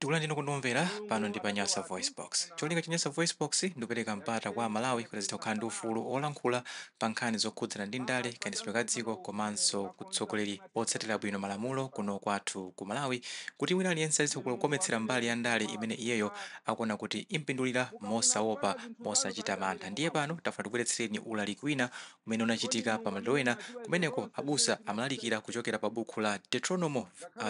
Tikulandira kundomvera pano ndi pa Nyasa Voice Box. Cholinga cha Nyasa Voice Box ndikupereka mpata kwa Malawi kuti azitha kukhala ndi ufulu olankhula pa nkhani zokhudzana ndi ndale, kayendetsedwe ka dziko komanso kutsogoleri otsatira bwino malamulo kuno kwathu ku Malawi, kuti wina aliyense azitha kukometsera mbali ya ndale imene iyeyo akuona kuti impindulira mosaopa mosachita mantha. Ndiye pano tafuna tibweretsereni ulaliki wina umene unachitika pa maliro ena kumeneko abusa amalalikira kuchokera pa buku la Deuteronomy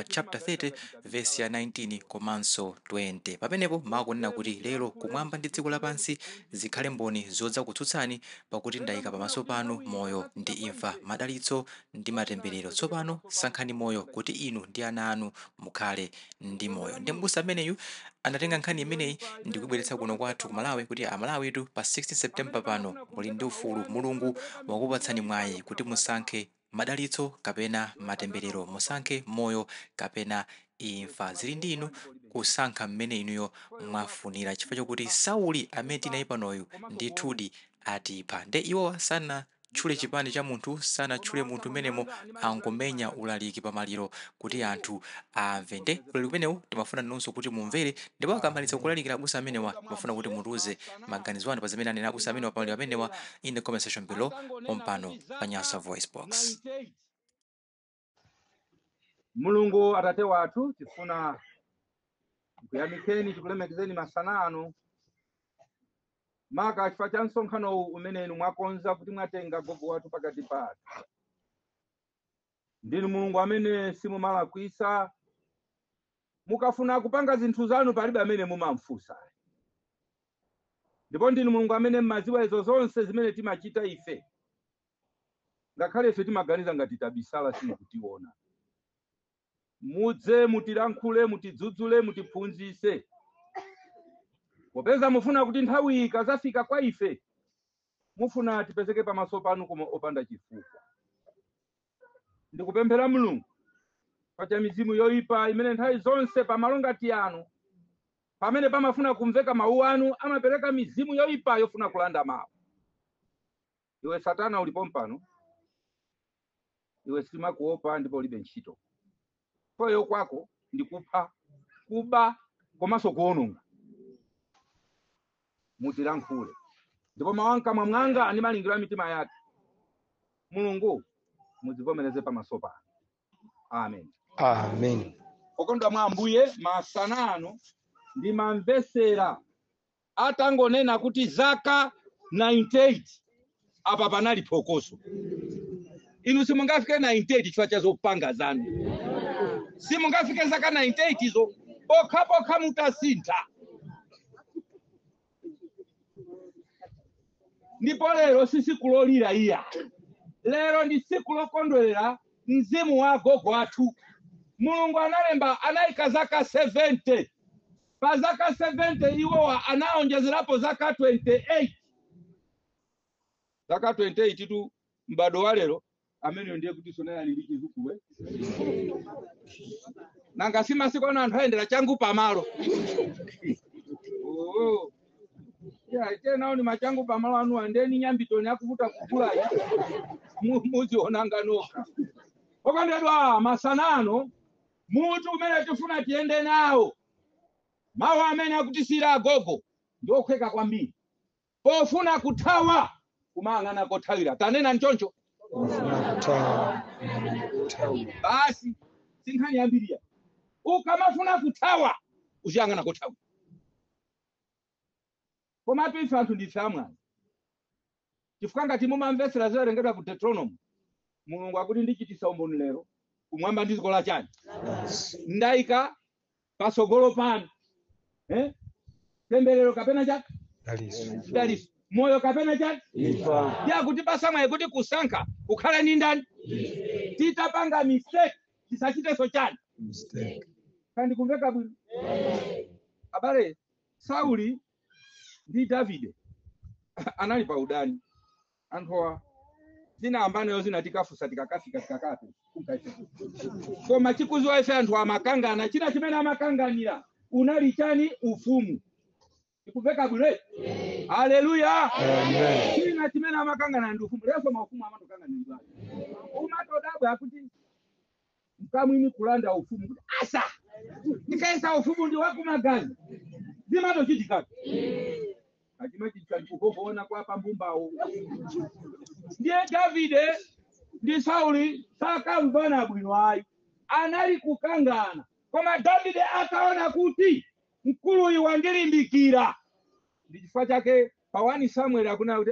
chapter 30 verse ya 19 komanso 20. Pamenepo makunena kuti lero kumwamba ndi dziko lapansi zikhale mboni zodza kutsutsani pakuti ndayika pamaso panu moyo ndi imfa, madalitso ndi matemberero. Tsopano sankhani moyo kuti inu ndi ana anu mukhale ndi moyo. Ndi mbusa ameneyu anatenga nkhani imeneyi ndi kubweretsa kuno kwathu ku Malawi kuti Amalawitu pa 16 September pano muli ndi ufulu. Mulungu wakupatsani mwayi kuti musankhe madalitso kapena matemberero, musankhe moyo kapena imfa. Zili ndi inu kusankha mmene inuyo mwafunira, chifukwa chokuti Sauli amene tinayi panoyu ndithudi atipha. Nde iwo sana tchule chipande cha munthu, sana tchule munthu menemo angomenya ulaliki pa maliro kuti anthu amve. Nde ulaliki umenewu timafuna nonso kuti mumvere, ndipo akamaliza kulalikira abusa amenewa timafuna kuti mutiuze maganizo anu pa zimene anena abusa amenewa pa maliro amenewa in the comment section below pompano pa Nyasa Voice Box. Mulungu atate wathu tifuna kuyamikeni tikulemekezeni masana ano maka chifukwa cha msonkhano umene inu mwakonza kuti mwatenga gogo wathu pakati pathu. Ndinu Mulungu amene simumalakwisa, mukafuna kupanga zinthu zanu palibe amene mumamfunsa, ndipo ndinu Mulungu amene mmadziwa izo zonse zimene timachita ife, ngakhale ife timaganiza ngati tabisala sikutiona. Mudze mutilankhule, mutidzudzule, mutiphunzitse, popeza mufuna kuti nthawi ikazafika kwa ife mufuna tipezeke pamaso panu koma opanda chifukwa. Ndikupemphera Mulungu pacha mizimu yoyipa imene nthawi zonse pamalo ngati anu pamene pamafuna kumveka mawu anu amapereka mizimu yoyipa yofuna kulanda mawu. Iwe Satana ulipo mpano, iwe simakuopa ndipo ulibe ntchito. Koyo kwako ndikupha, kuba komanso kuononga. Mutilankhule ndipo mawu amkamwa mwanga ndi malingiro a mitima yake Mulungu mudzivomereze pamaso panu. Amen. Amen. Okondwa mwa Ambuye, masana ano ndimamvesera atangonena kuti zaka 98 apa panali phokoso. Inu simungafike 98 chifukwa cha zopanga zanu, simungafike zaka 98 izo pokha mutasintha. Ndipo lero sisi kulolira iya, lero ndi siku lokondwerera mzimu wa gogo athu. Mulungu analemba anayika zaka 70, pa zaka 70 iwowa anaonjezerapo zaka 28. Zaka 28 tu mbado wa lero amene ndiye kuti sonaya lili chizukuwe. Nanga simasiku ano anthu ayendera changu pamalo. Oh. Ya tena ni machangu pamalo anu andeni nyambitoni akuvuta kukula muziona nganoka. Okondedwa masana ano mutu umene tifuna tiende nawo mawu amene akutisira agogo ndokweka kwambiri. Pofuna kuthawa kumang'ana kothawira. Tanena nchoncho. Basi sinkhani yambiriya. Ukamafuna kuthawa uziyang'ana kothawira. Koma ife anthu ndife amwana. Chifukwa ngati mumamvesera zolengedwa ku Deuteronomy, Mulungu akuti ndichitisa umboni lero kumwamba ndi dziko lachani ndayika pasogolo panu temberero kapena chaka daliso, moyo kapena chani imfa. Ya kuti pasamwe kuti kusankha kukhala ni ndani titapanga mistake tisachiteso chani mistake. Kandi kumveka bwino abale, Sauli ndi Davide anali pa udani. Anthuwa zina ambanayo zinatikafusa tikakafika tikakape koma chikuziwa ife anthu amakangana. China chimene amakanganira unali chani? Ufumu. Ikuveka bwino. Haleluya. Amen. China chimene amakangana ndi ufumu. Leso maufumu amakanganira. Umatodabwa akuti mkamwini kulanda ufumu asa ikaisa ufumu ndi wako magazi zimato chitikati achimati chikuona kwa pambumbao ndiye Davide ndi Sauli sakamvana bwino ayi anali kukangana koma Davide akaona kuti mkulu uyu wandilimbikira ndi chifukwa chake pa 1 Samuel akuna kuti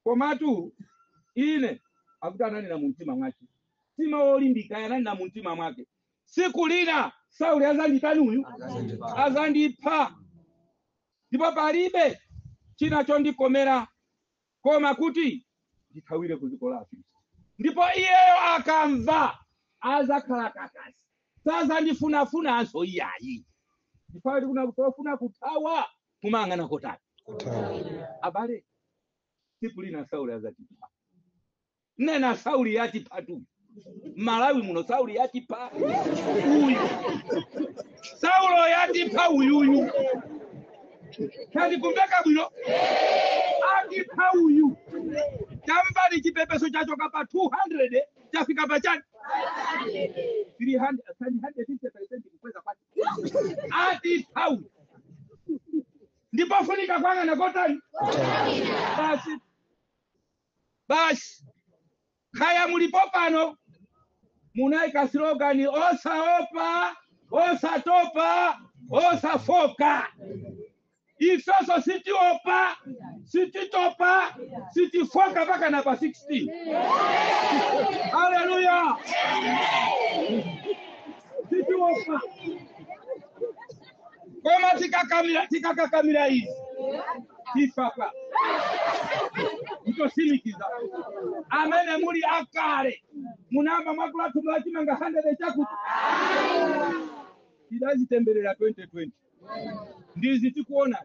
komatu ine akuti ananena mu mtima mwake mtima wolimbika ananena mu mtima mwake siku lina Sauli azanditani uyu azandipha ndipo palibe chinachondikomera koma kuti ndithawire kuziko la Afilisti ndipo iyeyo akamva azakhala kakasi sazandifunafuna anso iyayi ndifali kufuna kuthawa kumangana kotani abale siku lina Sauli azatipha nena Sauli yatipha tu Malawi muno Sauli yatipha uyu Saulo yatipha uyuyu kandi kumbeka bwino atipha uyu tamvani chipepeso chachoka pa 200 chafika pa chani 300 kukweza kwake atipha uyu ndipo funika kwanga na kotani basi kaya mulipo pano munaika slogan osaopa osatopa osafoka ifeso sitiopa sititopa sitifoka mpaka na pa 16 haleluya sitiopa koma tikakamira hizi tifaka mtosimikiza amene muli akale munamba mwakula tumachimanga 100 chakuti tidazitemberera 2020 ndizi tikuona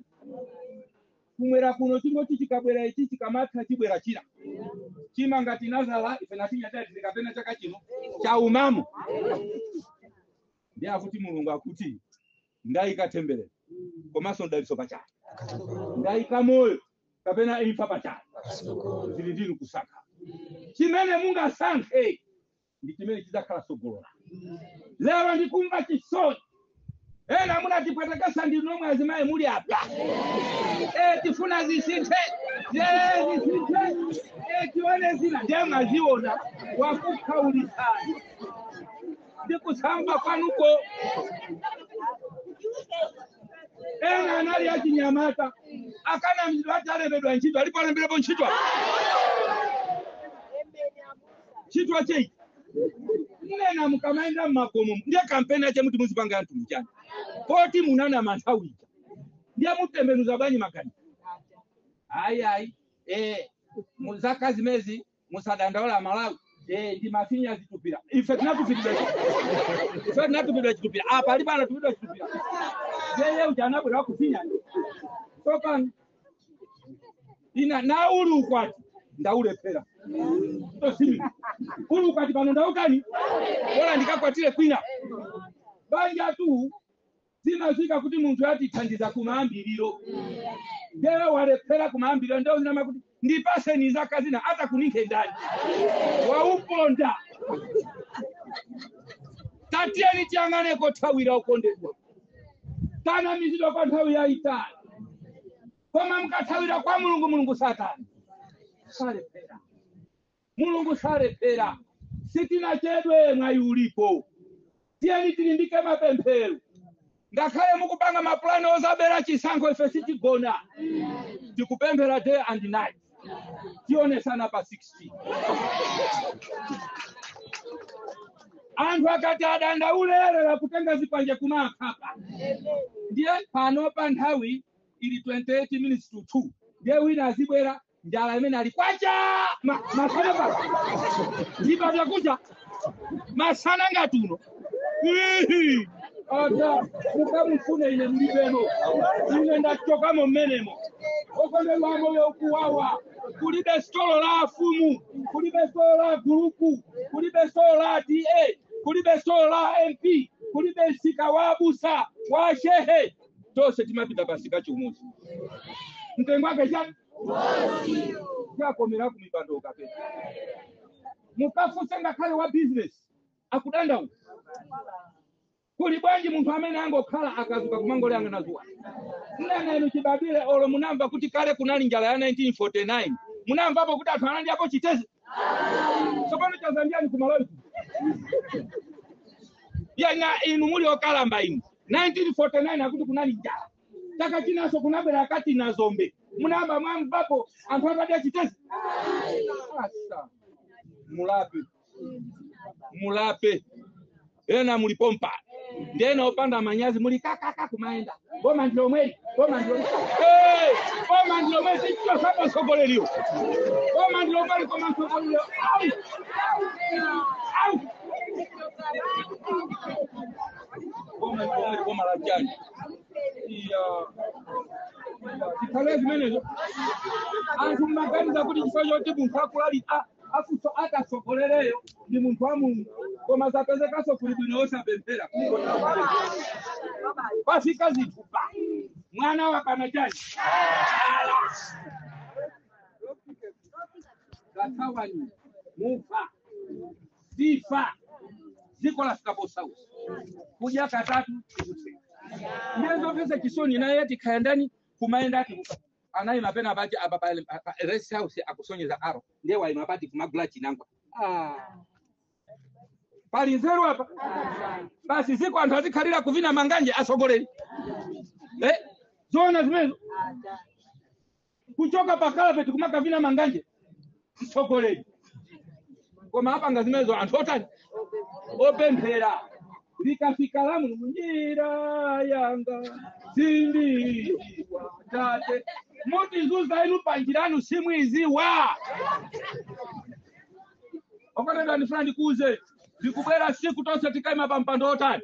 kumwera kuno chingoti chikabwera ichi chikamatha chibwera chira chimanga tinazala ife natinya tati zikapena chaka chino cha umamo ndiye akuti Mulungu akuti ndaikatemberera komanso ndaliso pachana ndaika moyo kapena imfa pachana zili ndinu kusaka chimene mungasankhe ndi chimene chidzakhala sogolola lero ndikumva chisoni ena munatipwetekesa ndi nomwe azimaye muli apa tifuna zisinthe zisinthe tione zina ndiye mwaziona wakukaulisani ndikusamba kwanuko ena anali achinyamata akana mzidu atalembedwa ntchito alipolembelepo ntchito ntchito chei nena mukamaenda mmakomo ndiye kampeni ache muti muzipanga anthu mchana poti munana manthawija ndiye mutembenuza banyi makanisa ayi muzaka zimezi musadandaula Malawi ndi mafinya zitupira ife tinatupidwa chitupira apa ali bana tupidwa chitupira yeye ujana bwa kufinya toka ina na uli ukwati ndaulephera tosimi uli ukwati pano ndaukani bora ndikakwatire kwina banja tu zimazika kuti munthu atithandiza kumaambiriro ndewe walephera kumaambiriro ndio zinama kuti ndipase nizaka zina hata kuninke ndani wauponda tatieni tiangane kothawira ukondedwa kana mizido kwa nthawi yaitali koma mkathawira kwa Mulungu satani salephera Mulungu salephera sitina chedwe mwayi ulipo tieni tilimbike mapemphero ngakhale mukupanga maplani ozabera chisankho ife sitigona tikupemphera day and night tione sana pa 16 anthu akati adandaulera kutenga zipanje kumakhapa ndiye pano pa nthawi ili 28 minutes to 2 ndiye wina azibwera njala imene ali kwacha masana pa ndipa vyakucha masana ngatuno ata mukamufune ine mlibeno ine ndachokamo mmenemo okondedwa moyo okuwawa kulibe stolo la afumu kulibe stolo la gurupu kulibe stolo la DA kulibe stolo la MP kulibe sika wa abusa wa shehe tose timapita pasika chumuzi mtengo wake chani yakomera kumipando kapeta mukafuse ngakhale wa business akudanda uyu kuli bwanji munthu amene angokhala akazuka kumangole anga nazuwa nana inu chibadile olo munamva kuti kale kunali njala ya 1949 munamvapo kuti anthu anandiako chitezi sopano chazandiani kumaloyi yana inu muli okalamba inu 1949 akuti kunali njala taka chinaso kunabwera akati na zombe munamba mwamvapo anthu akadya chitezi asa mulape ena mulipompa ndena opanda manyazi muli kakaka kumaenda boma ndilo mweli sicho sabo sokolelio boma ndilo mweli koma sokolelio au boma ndilo mweli boma la jani Kikalezi menezo antu maganiza kuti chifo chote munthu akulali afuso akasokolereyo ndi munthu wa Mulungu koma zapezekaso kuli bwino osapemphera pafika zitupa mwana wa kanajani gatawani mufa sifa ziko la sikabosausi kuja katatu kutse ndezo pesa kisoni na yeti kaendani kumaenda ati anayi mapena abati apa rest house akusonyeza aro ndiye wa mabati kumagula chinangwa pali nzeru hapa basi ziko anthu azikhalira kuvina manganje asogoleni zona zimezo kuchoka pakala peti kumaka vina manganje sogoleni koma hapa ngazimezo anthu otani opemphera likafika lamu njira yanga sindi watate muti zuza inu panjiranu simwiziwa okanenda ni fulani kuze likubera siku tose tikaima pampando otani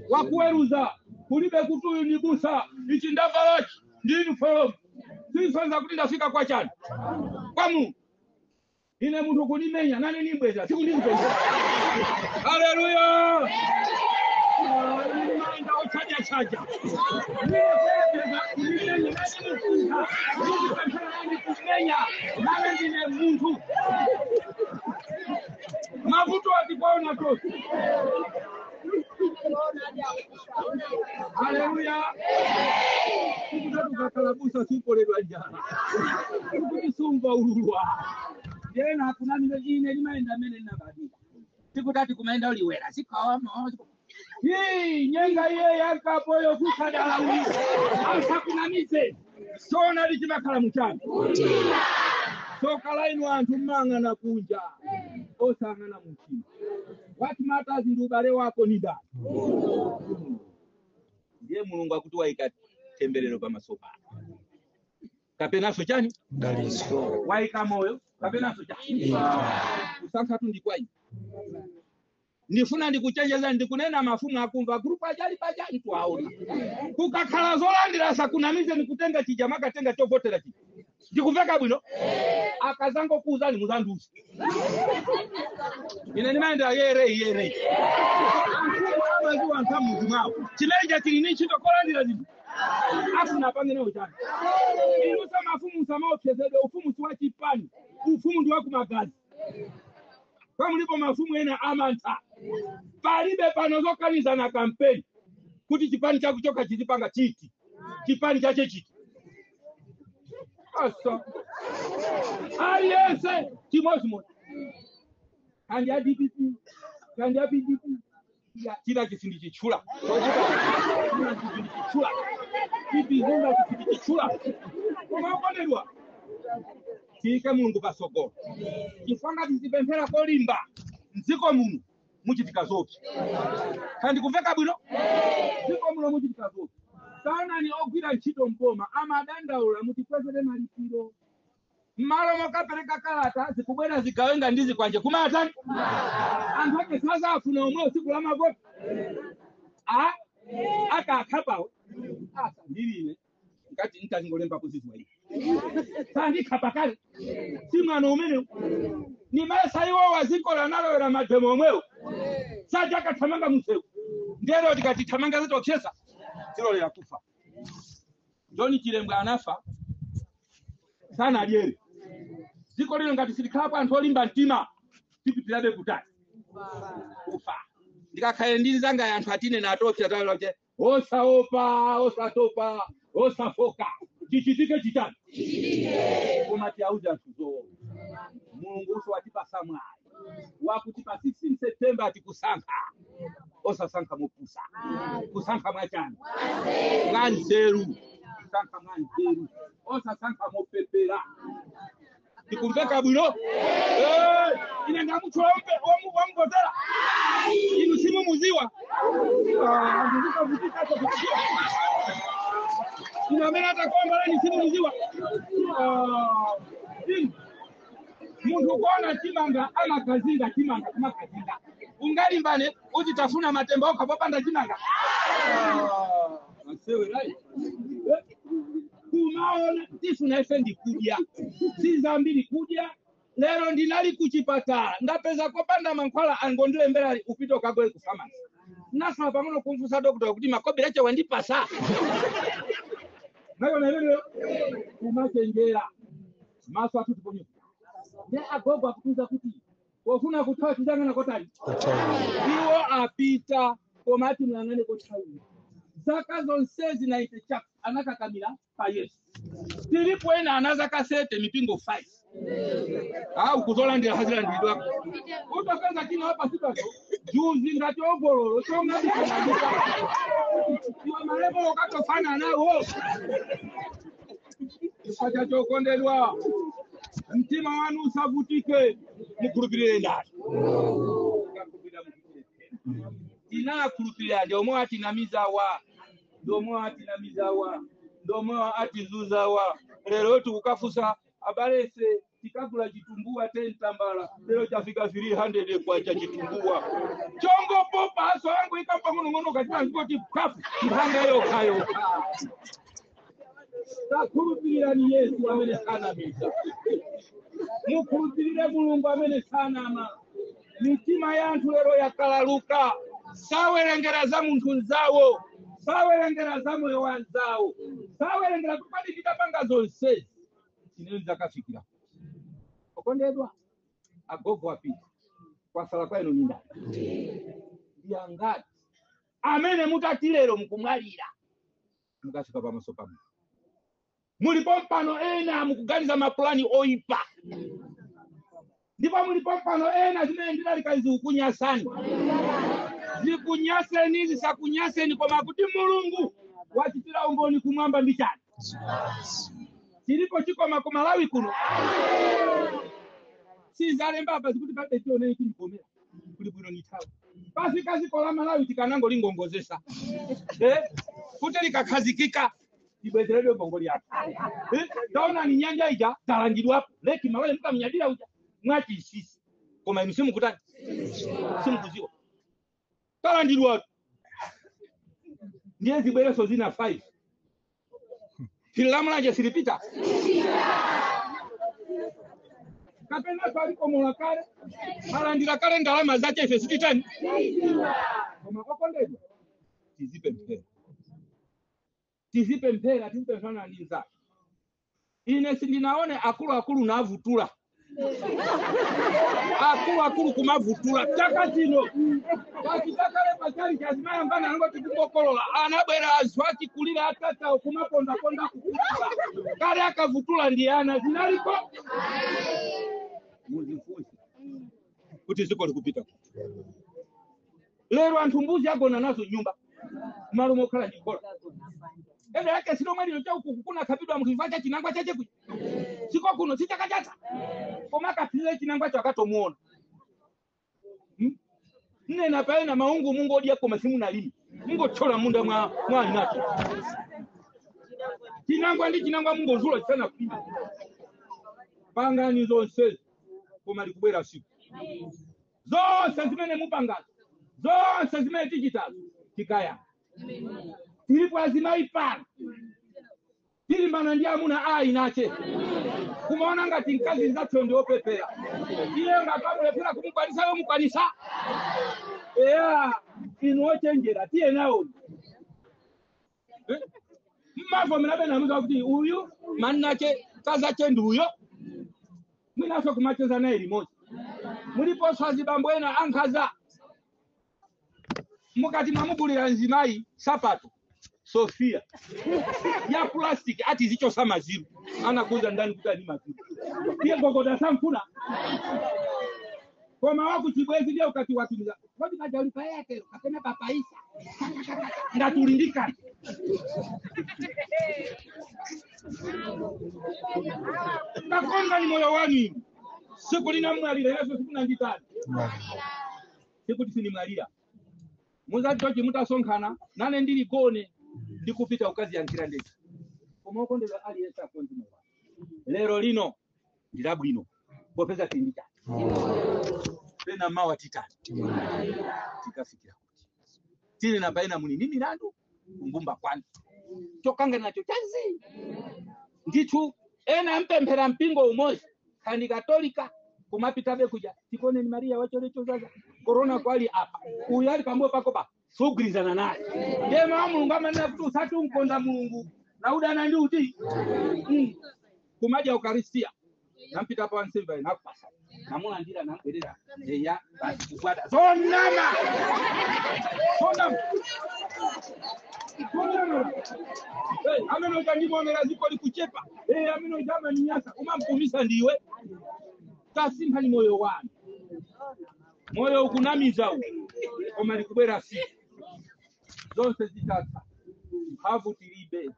wakuweruza kulibe kutuyu nibusa ichi ndavalachi ndini folomu sinsonza kuti ndafika kwa chani kwa Mungu ine munthu kunimenya nane nimbweza siku ndimbweza haleluya Nenda ochaja kumenya muntu mavuto atikuona tosi haleluya tukakalabusa supoledwa njana tukisumva ululwa yena hakuna ine limaenda mene nabadika sikutati kumaenda uliwera sikawama nyenga ye yakapoyo kukadala uliwe asakunamize sona lichibakala mchana sokala inu anthu mmang'ana kunja osang'ana mchina what matters ndi ubale wako ni dani ndiye Mulungu akuti waika temberero pamasopa kapenaso chani daliso waika moyo kapenaso chani usanka tu ndikwai ndifuna ndikuchenjeza ndikunena mafumu akumva grupu ajali twaona kukakhala zolandira sakunamize nikutenga chijama katenga chovotera chi ndikuveka bwino akazango kuuzani muzandusi ine nimaenda yere amaziwa nkamu zimao chilenja chilini chito kolandira zidu akuna pangene ujani inusa mafumu samao kezede ufumu siwa chipani ufumu ndiwa kumagazi kwa mulipo mafumu ena amanta palibe panozokaniza na kampeni kuti chipani chakuchoka chizipanga chiti chipani chache chiti asa aliyese chimosimo kandi ya DPP kandi ya PDP chila kisindi chichula kipizunga kisindi chichula kumakonelwa chike Mulungu pasoko chifanga tizipemphera kolimba nziko muno muchitika zote kandi kuveka bwino nziko muno muchitika zote sana ni ogwira ntchito mpoma amadandaula mutipezere malipiro mmalo mokapereka kalata zikubwera zigawenga ndizi kwanje kumatani anthu ake sasa afuna omwe usiku la mavoti akakhapawo asa ndilile ngati ntazingolemba kuzizwa hivi sandi kapakali si mwana umene ni masa iwo wazikola nalowera mademo omwewo saja katamanga msewu ndero tikati tamanga zetu okesa zilo ya kufa John Chilembwe anafa sana aliere ziko lilo ngati silikapa anthu olimba mtima tipitilabe kutati kufa ndikakhale ndili zanga yanthu atine natopsa tala kuti osaopa osatopa osafoka chichitike chitani koma tiauze anthu zoona mulungu uso watipasa mwayi wakuti pa 16 September atikusankha osasankha mopusa kusankha mwachani mwanzeru kusankha mwanzeru osasankha mopepera tikumveka bwino ine ndamuchombe wamugotera inu simu muziwa ndikuka vutika to kuziwa ina mena atakwamba ni simu muziwa muntu kuona chimanga ama kazinga chimanga kama kazinga ungali mbane utitafuna matembo ukapopanda chimanga masewe right kumaona tifuna efendi kuja sizambiri kuja lero ndinali kuchipatala ndapeza kopanda mankhwala angondile mbele upito kagwe kufamasi nasema pamono kumfusa doktor kuti makobe leche wandipasa nayo lero kumachenjera maso atutuponyo ne agogo akutuza kuti wofuna kutoa tizanga na kotali iwo apita komati mlangane kotali zaka zonse zinaitecha anakakamila pa Yesu tilipoenda anazaka sete mipingo 5 au kuzola ndi hazira ndidwa utapeza kino hapa sita juzi ngati ogololo chonga ndikuandika iwa marebo wakatofana nao Acha chokondelwa mtima wanu usavutike mukurupirire ndani ina kurupirira ndio ati namizawa ndomo ati zuzawa lero tukukafusa abalese tikakula chitumbua tentambala lero chafika 300 kwa cha chitumbua chongo popa aso wangu ikampa ngono katika ngoti kafu mpanga yo kayo takurupirira ni Yesu amene sana misa mukurupirire mulungu amene sana ama mitima yanthu lero yakalaluka sawerengera za munthu nzawo sawerengera za moyo wanzawo sawerengera kupati kitapanga zonse chinenza kafikira okondedwa agogo apita kwa sala kwa ino ninda yangati amene mutatilero mkumwalira mukafika pamaso pamwe mulipo mpano ena mukuganiza mapulani oipa ndipo mulipo mpano ena zimene ndidalikazi ukunyasani zikunyaseni zisakunyaseni koma kuti mulungu wachitira umboni kumwamba ndi chani chilipo chikoma ku Malawi kuno sizalemba apa zikuti pade tione iki ndikomera kuli bwino nithawa basi kazi kola Malawi tikanango lingongozesa kuti likakhazikika ibwezeredwe bongoli yake taona ni nyanja ija talangidwa hapo leki Malawi mkamnyadira uja mwati sisi koma inu simu kutani simu kuziwa talangidwa ndiye zibwereso zina 5 filamulaje silipita kapenda kwa liko mwakare malandira kare ndalama zache ife sikitani koma kokondedwa tizipe mpera tizipe mfano alinza ine sindinaone akulu navutula akulu kumavutula takatino bakitakale pachali chazimaya mbana nango tikukokolola anabwera azwaki kulira atata kumaponda kukutula kale akavutula ndiana zinaliko muzifuzi kuti ziko likupita lero anthu mbuzi agona nazo nyumba malumo kala nikola ende yake sino mwali yocha ukukuna kapidwa mkivacha chinangwa chache kuchi siko kuno sichakachata koma kapile chinangwa chakatomuona nne na pale na maungu mungu odia kwa masimu na limi mungu chola munda mwa inato chinangwa ndi chinangwa mungu zula sana kupinda panga ni zonse koma likubwera siku zonse zimene mupangazo zonse zimene tichitazo tikaya tilipo lazima ipana tilimbana ndi amuna ai nache kumaona ngati nkazi zathu ndio pepera iye ngatamulepera kumukwanisa yo mukwanisa inu ochenjera tiye nawo mmavo mnabe namuza kuti uyu mannache kaza chendi uyo mwinaso kumacheza naye limoja muliponso azibambo ena ankhaza mukati mwamugulira nzimayi sapato Sofia ya plastic ati zichosa maziru anakuza ndani kuti ali maziru iye ngogoda samfuna koma waku chibwezi ndio ukati watumiza wodi kaja ulipa yake kapena papaisa ngatulindika nakonga ni moyo wani siku lina mwalira Yesu siku nanditani siku tisini mwalira muzati tochi mutasonkana nane ndili gone ndikupita ukazi ya nkira ndeki koma ukondela ali Yesu akonzi mwa lero lino ndilabwino popeza tindika pena mawa titani tikafikira kuti tili na baina munini milandu kumbumba kwani chokanga nacho chazi nditu ena mpemphera mpingo umoja kandi katolika kumapitabe kuja tikone ni Maria wacholecho zaza corona kwali hapa uyali pamwe pako pa sugrizana naye ndema Mulungu amana kuti usati unkonda Mulungu na udana ndi uti kumaja ukaristia nampita pa nsimba inakupasa namuna ndira namberera ya basi kukwata sonama ameno kanibonera ziko likuchepa ameno jama ni nyasa umamkumisa ndiwe tasimba ni moyo wani moyo ukunamiza koma likubera si zonse zitata havu tilibe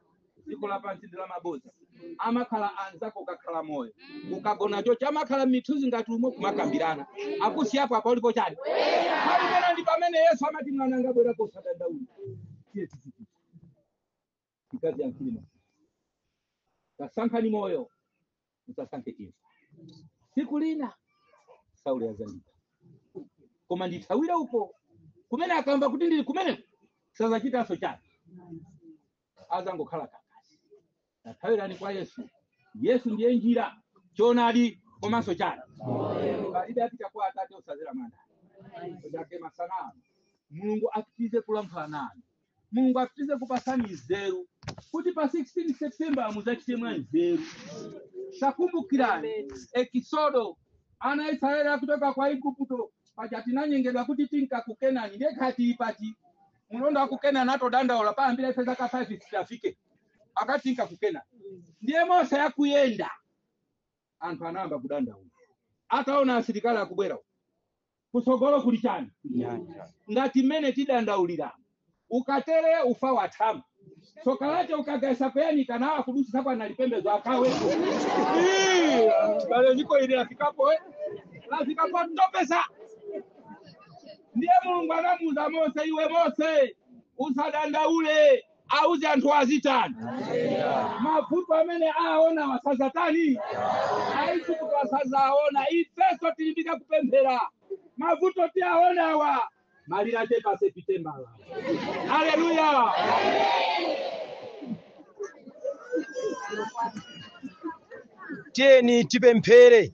ziko la pansi ndila maboza amakhala anzako kakhala moyo ukagona chocha amakhala mithuzi ngati umwe kumakambirana akusi hapo apa ulipo chani halibera ndi pamene Yesu amati mwana ngabwera ko sadadauli kazi ya kilimo tasanka ni moyo utasanke kifu siku lina Sauli azandika koma ndithawira uko kumene akamba kuti ndili kumene sasa chitaso chake azango khala kakasi nathawira ni kwa Yesu ndiye njira chonadi komanso chake balibe apita kwa Atate usazira manda kujake masana Mulungu akitize kulamphana nani Mulungu akitize kupasani nzeru kuti pa 16 September muzachite mwa nzeru sakumbukirani Ekisodo ana Israeli kutoka kwa Igupto pajati nanyengedwa kuti tinka kukenani ndekati ipati mulondo akukena nato dandaola pa ambira pesa ka 5 sitafike akatinka kukena ndiye Mose yakuyenda anthu anamba kudandaula ataona asilikali akubwera kusogolo kulichani ngati mene tidandaulira ukatere ufa wathamu soka lake ukagaisa kwani kana kudusi sako analipembezo akawe bale niko ile afikapo afikapo topesa ndiye Mulungu anamuza Mose iwe Mose usadandaule auze anthu azitani mafuta amene aona wasazatani aichi kuwasaza aona ifeso tilibika kupemphera mafuta tiaona wa malira tepa September haleluya tieni tipemphere